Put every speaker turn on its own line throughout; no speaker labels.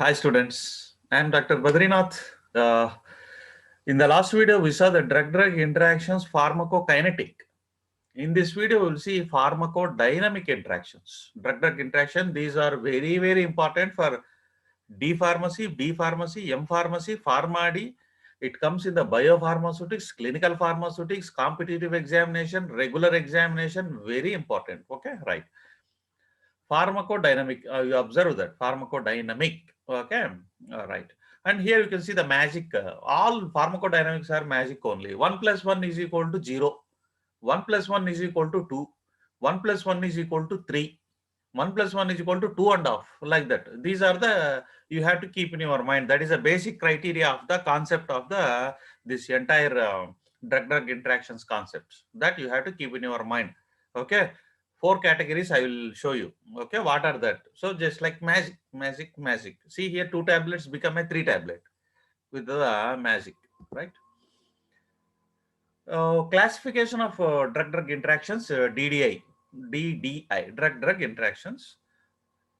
Hi students, I am Dr. Badrinath. Uh, in the last video, we saw the drug-drug interactions pharmacokinetic. In this video, we will see pharmacodynamic interactions. Drug-drug interaction, these are very, very important for D pharmacy, B pharmacy, M pharmacy, pharma D. It comes in the biopharmaceutics, clinical pharmaceutics, competitive examination, regular examination, very important. Okay, right. Pharmacodynamic, you observe that pharmacodynamic. Okay, all right. And here you can see the magic. All pharmacodynamics are magic only. 1 plus 1 is equal to 0. 1 plus 1 is equal to 2. 1 plus 1 is equal to 3. 1 plus 1 is equal to 2 and half, like that. These are the, you have to keep in your mind. That is a basic criteria of the concept of the this entire drug-drug interactions concepts that you have to keep in your mind. Okay, four categories I will show you. Okay, what are that? So just like magic. See here, 2 tablets become a 3 tablet with the magic, right? Classification of drug-drug interactions, DDI, drug-drug interactions.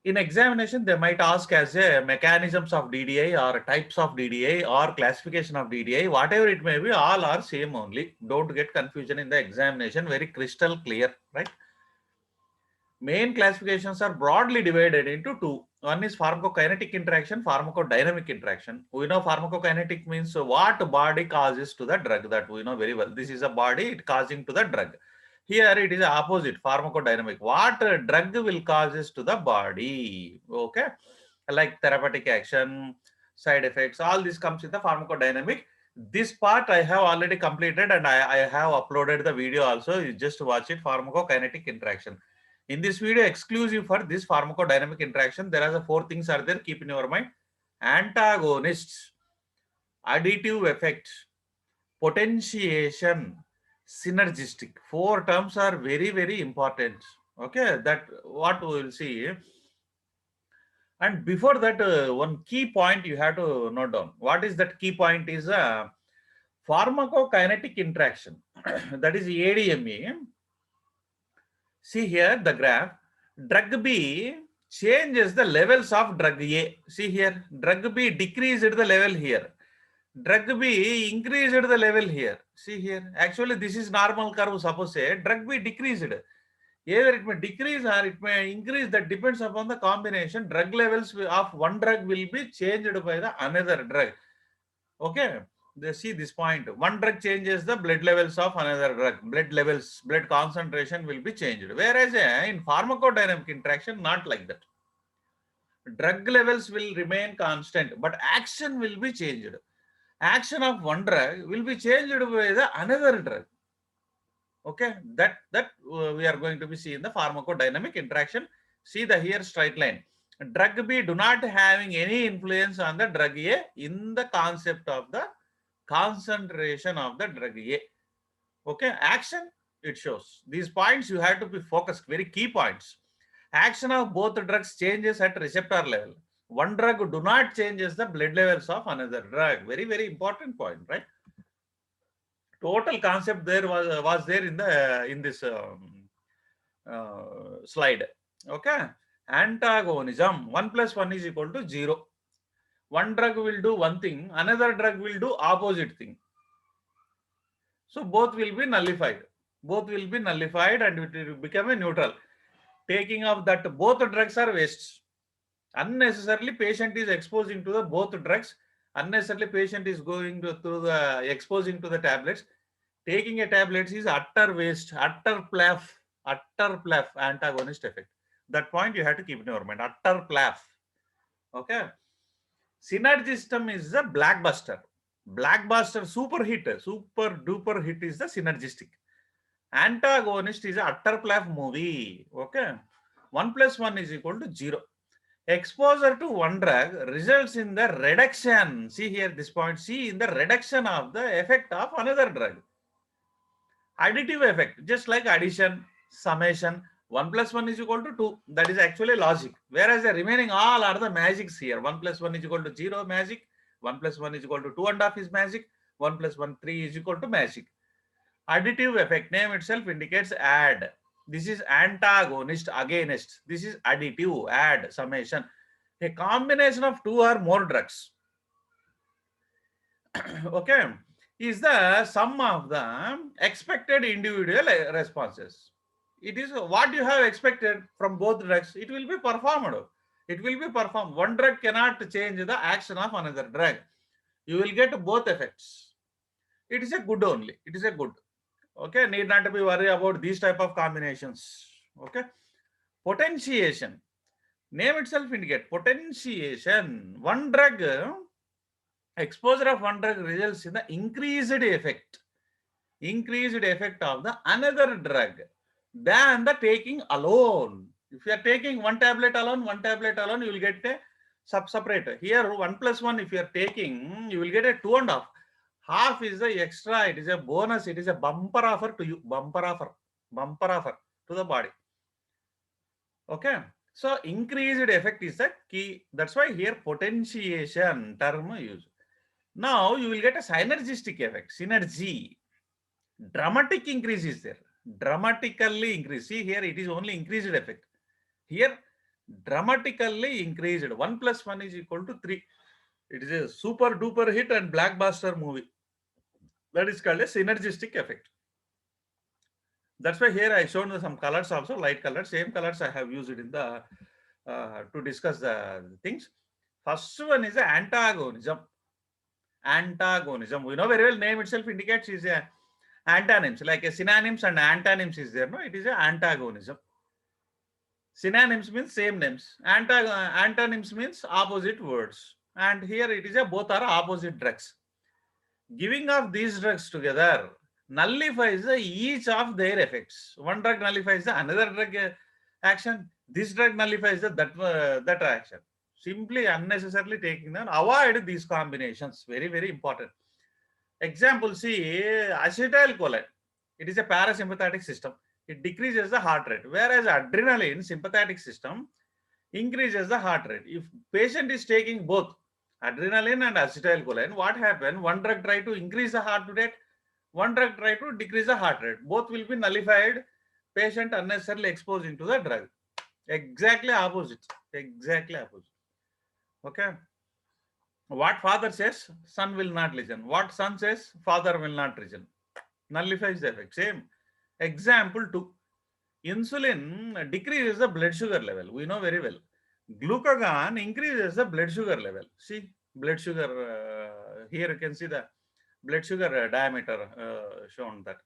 In examination, they might ask as a mechanisms of DDI or types of DDI or classification of DDI, whatever it may be, all are same only. Don't get confusion in the examination, very crystal clear, right? Main classifications are broadly divided into two. One is pharmacokinetic interaction, pharmacodynamic interaction. We know pharmacokinetic means what body causes to the drug, that we know very well. This is a body, it causing to the drug. Here it is opposite, pharmacodynamic. What drug will causes to the body? Okay, like therapeutic action, side effects, all this comes in the pharmacodynamic. This part I have already completed and I have uploaded the video also. You just watch it, pharmacokinetic interaction. In this video, exclusive for this pharmacodynamic interaction, there are the 4 things are there. Keep in your mind: antagonists, additive effect, potentiation, synergistic. 4 terms are very, very important. Okay, that what we will see. And before that, one key point you have to note down. What is that key point? Is a pharmacokinetic interaction. That is ADME. See here the graph. Drug B changes the levels of drug A. See here, drug B decreased the level here. Drug B increased the level here. See here, actually this is normal curve. Suppose say drug B decreased. Either it may decrease or it may increase. That depends upon the combination. Drug levels of one drug will be changed by the another drug. Okay, they see this point. One drug changes the blood levels of another drug. Blood levels, blood concentration will be changed. Whereas in pharmacodynamic interaction, not like that. Drug levels will remain constant, but action will be changed. Action of one drug will be changed by the another drug. Okay, that we are going to be seeing the pharmacodynamic interaction. See the here straight line. Drug B do not having any influence on the drug A in the concept of the concentration of the drug A. Okay, action it shows. These points you have to be focused, very key points. Action of both drugs changes at receptor level. One drug do not changes the blood levels of another drug. Very, very important point, right? Total concept there was there in this slide. Okay, antagonism. 1 plus 1 is equal to 0. One drug will do one thing, another drug will do opposite thing. So both will be nullified. Both will be nullified and it will become a neutral. Taking of that both drugs are wastes. Unnecessarily patient is exposing to the both drugs. Unnecessarily patient is going to the exposing to the tablets. Taking a tablets is utter waste, utter plaf antagonist effect. That point you have to keep in your mind. Utter plaf. Okay. Synergism is the blockbuster. Blockbuster super duper hit is the synergistic. Antagonist is a utter plaf movie. Okay. 1 plus 1 is equal to 0. Exposure to one drug results in the reduction. See here this point. See in the reduction of the effect of another drug. Additive effect, just like addition, summation. 1 plus 1 is equal to 2. That is actually logic. Whereas the remaining all are the magics here. 1 plus 1 is equal to 0, magic. 1 plus 1 is equal to 2 and half is magic. 1 plus 1, 3 is equal to magic. Additive effect, name itself indicates add. This is antagonist, against. This is additive, add, summation. A combination of two or more drugs, okay, is the sum of the expected individual responses. It is what you have expected from both drugs. It will be performed. It will be performed. One drug cannot change the action of another drug. You will get both effects. It is a good only. It is a good. Okay, need not to be worried about these type of combinations. Okay, potentiation. Name itself indicate potentiation. One drug, exposure of one drug results in the increased effect of the another drug than the taking alone. If you are taking one tablet alone, you will get a separate. Here 1 plus 1, if you are taking, you will get a 2.5. Half is the extra. It is a bonus. It is a bumper offer to you. Bumper offer to the body. Okay. So increased effect is the key. That's why here potentiation term used. Now you will get a synergistic effect. Synergy. Dramatic increase is there. Dramatically increase. See here it is only increased effect. Here dramatically increased. 1 plus 1 is equal to 3. It is a super duper hit and blockbuster movie. That is called a synergistic effect. That's why here I shown some colors also, light colors. Same colors I have used in the to discuss the things. First one is antagonism. Antagonism. We know very well, name itself indicates is a antonyms, like a synonyms and antonyms is there. No, it is a antagonism. Synonyms means same names. Antonyms means opposite words. And here it is a both are opposite drugs. Giving of these drugs together nullifies each of their effects. One drug nullifies the another drug action. This drug nullifies that action. Simply unnecessarily taking them. Avoid these combinations. Very, very important. Example, see acetylcholine. It is a parasympathetic system. It decreases the heart rate. Whereas adrenaline, sympathetic system, increases the heart rate. If patient is taking both adrenaline and acetylcholine, what happens? One drug try to increase the heart rate, one drug try to decrease the heart rate. Both will be nullified. Patient unnecessarily exposed into the drug. Exactly opposite. Exactly opposite. Okay. What father says, son will not listen. What son says, father will not listen. Nullifies the effect. Same. Example 2. Insulin decreases the blood sugar level. We know very well. Glucagon increases the blood sugar level. See, blood sugar, here you can see the blood sugar diameter shown that.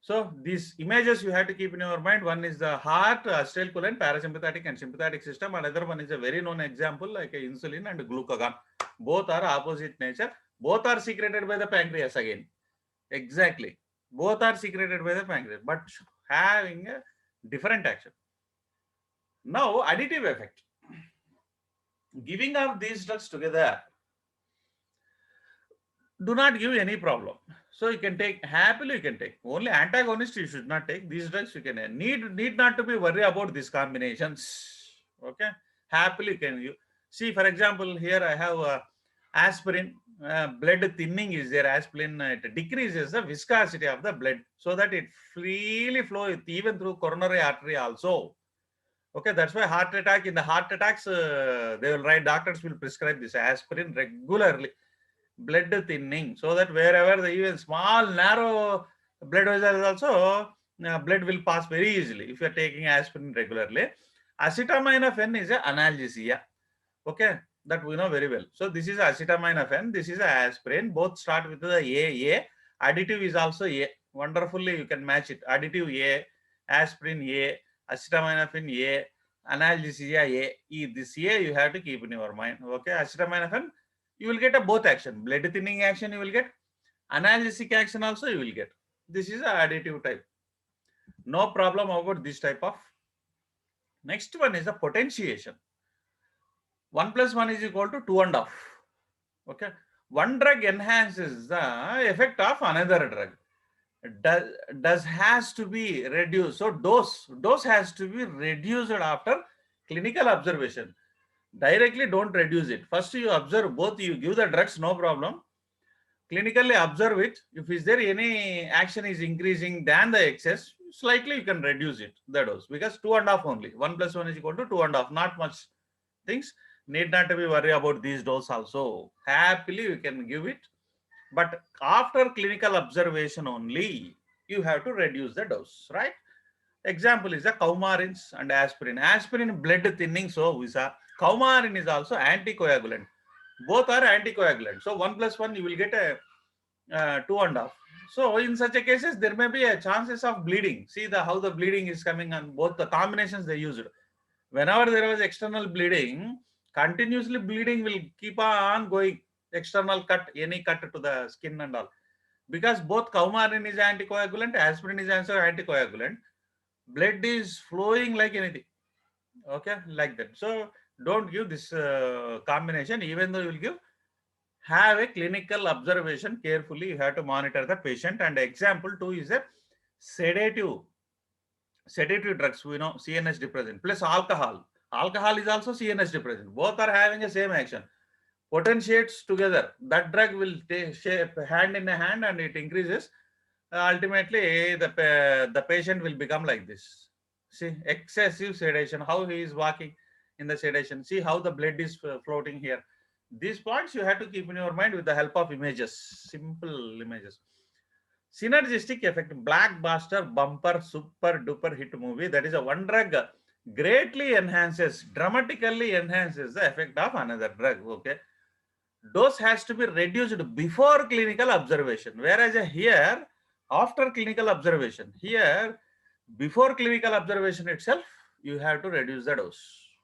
So these images you have to keep in your mind. One is the heart, acetylcholine, parasympathetic and sympathetic system. Another one is a very known example like insulin and glucagon. Both are opposite nature. Both are secreted by the pancreas again. Exactly. Both are secreted by the pancreas, but having a different action. Now, additive effect. Giving up these drugs together do not give any problem. So you can take, happily you can take. Only antagonist you should not take. These drugs you can need not to be worried about these combinations. Okay, happily you can use. See, for example, here I have aspirin. Blood thinning is there. Aspirin it decreases the viscosity of the blood so that it freely flows even through coronary artery also. Okay, that's why heart attack, in the heart attacks they will write, doctors will prescribe this aspirin regularly. Blood thinning, so that wherever the even small narrow blood vessels also blood will pass very easily if you are taking aspirin regularly. Acetaminophen is an analgesia. Okay, that we know very well. So this is acetaminophen, this is aspirin. Both start with the A. Additive is also A. Wonderfully you can match it. Additive A, aspirin A, acetaminophen A, analgesia A. This A you have to keep in your mind. Okay, acetaminophen, you will get a both action. Blood thinning action you will get. Analgesic action also you will get. This is a additive type. No problem about this type of. Next one is the potentiation. 1 plus 1 is equal to 2.5. Okay. One drug enhances the effect of another drug. Does has to be reduced. So dose has to be reduced after clinical observation. Directly don't reduce it. First you observe both, you give the drugs, no problem. Clinically observe it. If is there any action is increasing than the excess, slightly you can reduce it, the dose, because 2.5 only. 1 plus 1 is equal to 2.5, not much things. Need not to be worried about these doses also. Happily, you can give it. But after clinical observation only, you have to reduce the dose, right? Example is the coumarins and aspirin. Aspirin blood thinning, so visa. Coumarin is also anticoagulant. Both are anticoagulant. So 1+1 you will get a 2.5. So in such a cases there may be a chances of bleeding. See the how the bleeding is coming on both the combinations they used. Whenever there was external bleeding, continuously bleeding will keep on going. External cut, any cut to the skin and all. Because both coumarin is anticoagulant, aspirin is also anticoagulant. Blood is flowing like anything. Okay, like that. So don't give this combination, even though you will give. Have a clinical observation carefully. You have to monitor the patient. And example two is a sedative. Sedative drugs, we know CNS depressant plus alcohol. Alcohol is also CNS depressant. Both are having the same action. Potentiates together. That drug will take shape hand in a hand and it increases. Ultimately, the patient will become like this. See, excessive sedation. How he is walking in the sedation. See how the blood is floating here. These points you have to keep in your mind with the help of images, simple images. Synergistic effect, blockbuster, bumper, super duper hit movie. That is a one drug greatly enhances, dramatically enhances the effect of another drug. Okay, dose has to be reduced before clinical observation, whereas here after clinical observation. Here before clinical observation itself, you have to reduce the dose.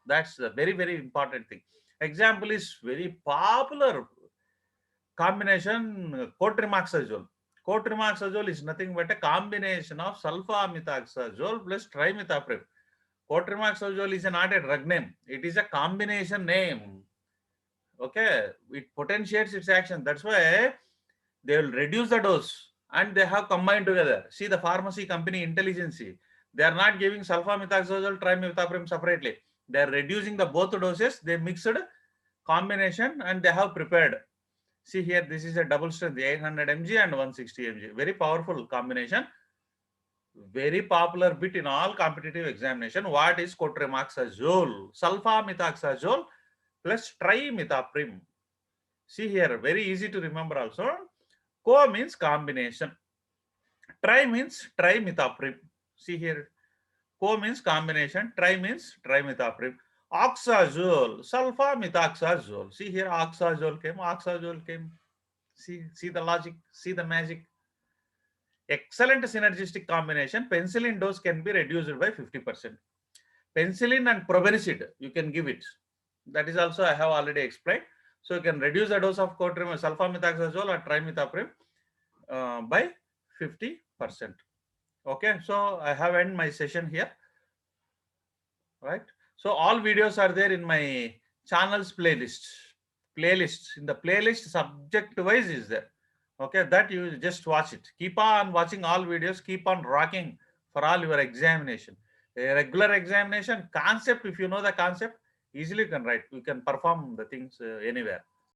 That's a very very important thing. Example is very popular combination cotrimoxazole. Cotrimoxazole is nothing but a combination of sulfamethoxazole plus trimethoprim. Cotrimoxazole is not a drug name. It is a combination name. Okay, it potentiates its action. That's why they will reduce the dose and they have combined together. See the pharmacy company intelligence. They are not giving sulfamethoxazole, trimethoprim separately. They are reducing the both doses. They mixed combination and they have prepared. See here, this is a double strength 800 mg and 160 mg. Very powerful combination. Very popular bit in all competitive examination. What is cotrimoxazole? Sulfamethoxazole plus trimethoprim. See here, very easy to remember also. Co means combination. Tri means trimethoprim. See here, co means combination. Tri means trimethoprim. Oxazole, sulfamethoxazole. See here, oxazole came, oxazole came. See the logic, see the magic. Excellent synergistic combination. Penicillin dose can be reduced by 50%. Penicillin and probenecid, you can give it. That is also I have already explained. So you can reduce the dose of sulfamethoxazole or trimethoprim by 50%. Okay, so I have end my session here, right? So all videos are there in my channel's playlist. Playlist in the playlist subject wise is there. Okay, that you just watch it. Keep on watching all videos. Keep on rocking for all your examination. A regular examination concept. If you know the concept, easily you can write. You can perform the things anywhere.